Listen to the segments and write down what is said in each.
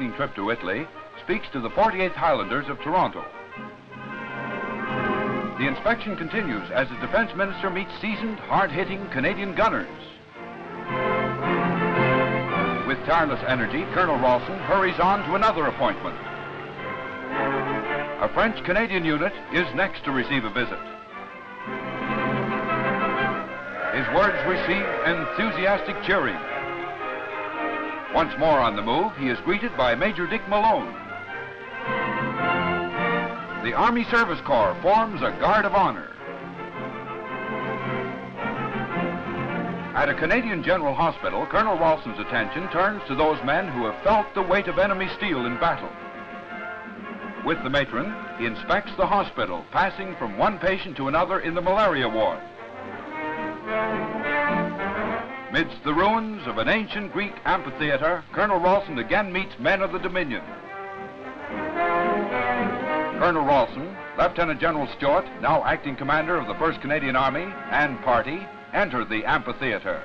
enlightening trip to Italy, speaks to the 48th Highlanders of Toronto. The inspection continues as the Defense Minister meets seasoned, hard-hitting Canadian gunners. With tireless energy, Colonel Ralston hurries on to another appointment. A French-Canadian unit is next to receive a visit. His words receive enthusiastic cheering. Once more on the move, he is greeted by Major Dick Malone. The Army Service Corps forms a guard of honor. At a Canadian General Hospital, Colonel Ralston's attention turns to those men who have felt the weight of enemy steel in battle. With the matron, he inspects the hospital, passing from one patient to another in the malaria ward. Midst the ruins of an ancient Greek amphitheater, Colonel Ralston again meets men of the Dominion. Colonel Ralston, Lieutenant General Stuart, now acting commander of the 1st Canadian Army, and party, enter the amphitheater.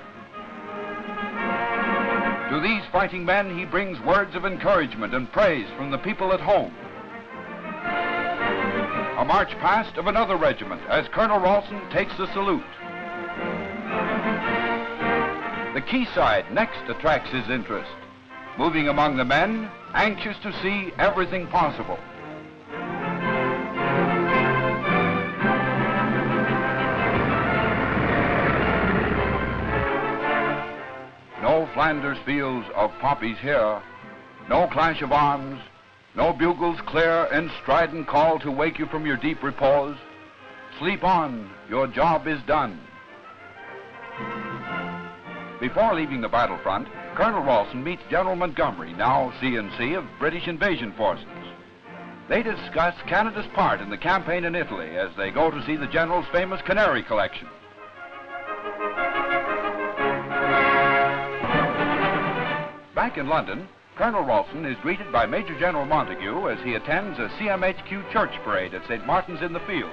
To these fighting men, he brings words of encouragement and praise from the people at home. A march past of another regiment as Colonel Ralston takes the salute. The quayside next attracts his interest, moving among the men, anxious to see everything possible. No Flanders fields of poppies here, no clash of arms, no bugles clear and strident call to wake you from your deep repose. Sleep on, your job is done. Before leaving the battlefront, Colonel Ralston meets General Montgomery, now C&C of British Invasion Forces. They discuss Canada's part in the campaign in Italy as they go to see the General's famous canary collection. Back in London, Colonel Ralston is greeted by Major General Montague as he attends a CMHQ church parade at St. Martin's in the Field.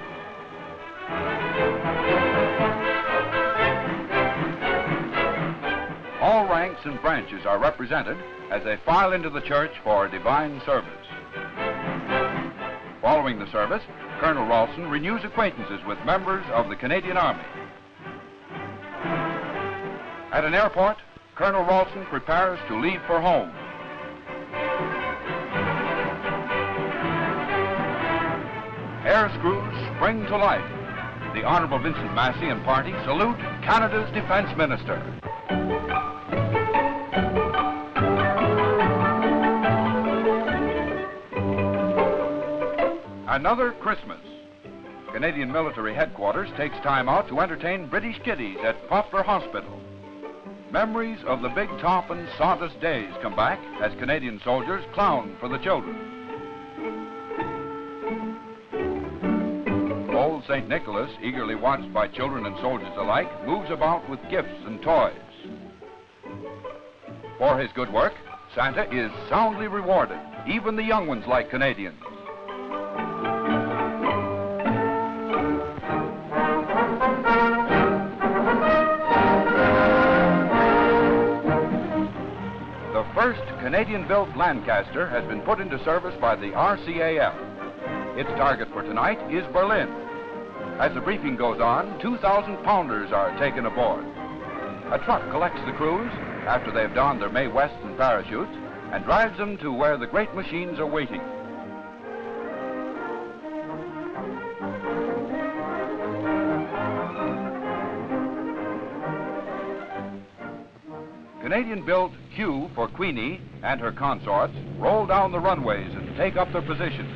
All ranks and branches are represented as they file into the church for divine service. Following the service, Colonel Ralston renews acquaintances with members of the Canadian Army. At an airport, Colonel Ralston prepares to leave for home. Air screws spring to life. The Honorable Vincent Massey and party salute Canada's Defense Minister. Another Christmas. Canadian Military Headquarters takes time out to entertain British kiddies at Poplar Hospital. Memories of the big top and sawdust days come back as Canadian soldiers clown for the children. Old St. Nicholas, eagerly watched by children and soldiers alike, moves about with gifts and toys. For his good work, Santa is soundly rewarded. Even the young ones like Canadians. The first Canadian-built Lancaster has been put into service by the RCAF. Its target for tonight is Berlin. As the briefing goes on, 2,000-pounders are taken aboard. A truck collects the crews after they've donned their Mae Wests and parachutes and drives them to where the great machines are waiting. Canadian-built Q for Queenie and her consorts roll down the runways and take up their position.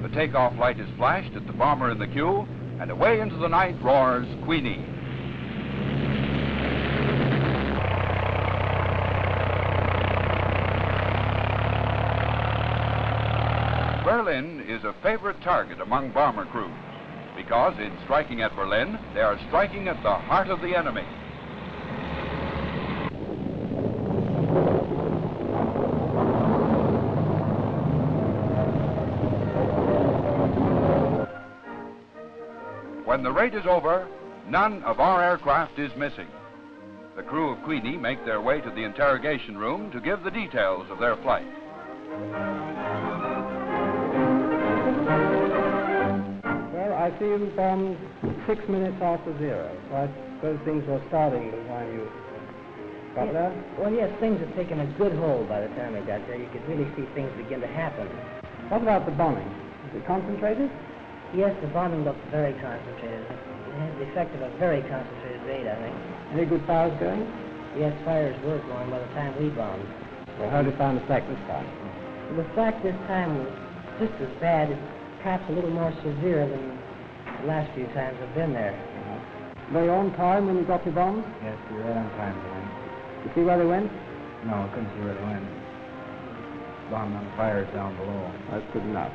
The takeoff light is flashed at the bomber in the Q, and away into the night roars Queenie. Berlin is a favorite target among bomber crews, because in striking at Berlin, they are striking at the heart of the enemy. When the raid is over, none of our aircraft is missing. The crew of Queenie make their way to the interrogation room to give the details of their flight. Well, I see you bombed 6 minutes after zero. So I suppose things were starting by the time you got there? Well, yes, things had taken a good hold by the time we got there. You could really see things begin to happen. What about the bombing? Was it concentrated? Yes, the bombing looked very concentrated. It had the effect of a very concentrated raid, I think. Any good fires going? Yes, fires were going by the time we bombed. Well, how did it find effect this time? The fact this time was just as bad, perhaps a little more severe than the last few times I've been there. Were you on time when you got your bombs? Yes, we were right on time, Glenn. You see where they went? No, I couldn't see where they went. Bombed on fires down below. That's good enough.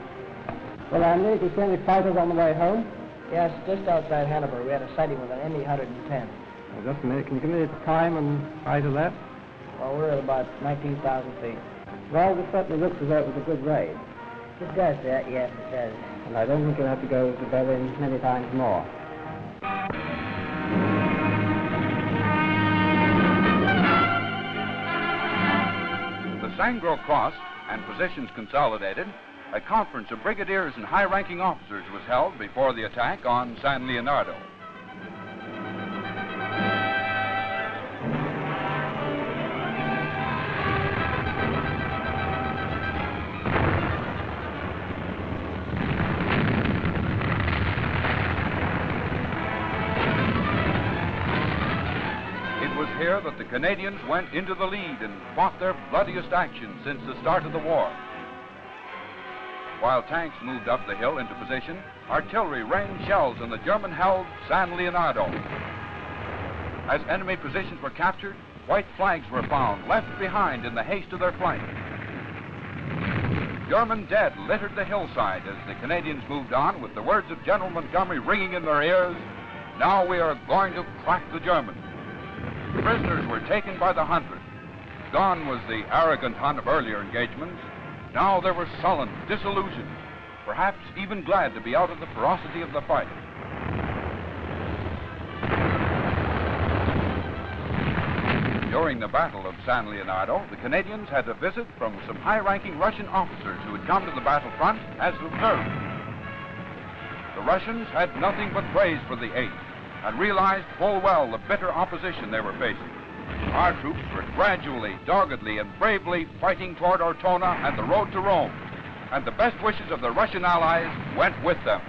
Well, Andy, did you see any fighters on the way home? Yes, just outside Hanover, we had a sighting with an ME-110. Well, just a minute. Can you give me the time and height of that? Well, we're at about 19,000 feet. Well, this certainly looks as though it was a good raid. It does that, yes, it does. And I don't think you'll have to go to Berlin many times more. The Sangro crossed and positions consolidated, a conference of brigadiers and high-ranking officers was held before the attack on San Leonardo. It was here that the Canadians went into the lead and fought their bloodiest action since the start of the war. While tanks moved up the hill into position, artillery rained shells on the German-held San Leonardo. As enemy positions were captured, white flags were found, left behind in the haste of their flight. German dead littered the hillside as the Canadians moved on with the words of General Montgomery ringing in their ears, "Now we are going to crack the Germans." Prisoners were taken by the hundred. Gone was the arrogant Hun of earlier engagements. Now they were sullen, disillusioned, perhaps even glad to be out of the ferocity of the fight. During the Battle of San Leonardo, the Canadians had a visit from some high-ranking Russian officers who had come to the battlefront as observers. The Russians had nothing but praise for the 8th and realized full well the bitter opposition they were facing. Our troops were gradually, doggedly, and bravely fighting toward Ortona and the road to Rome, and the best wishes of the Russian allies went with them.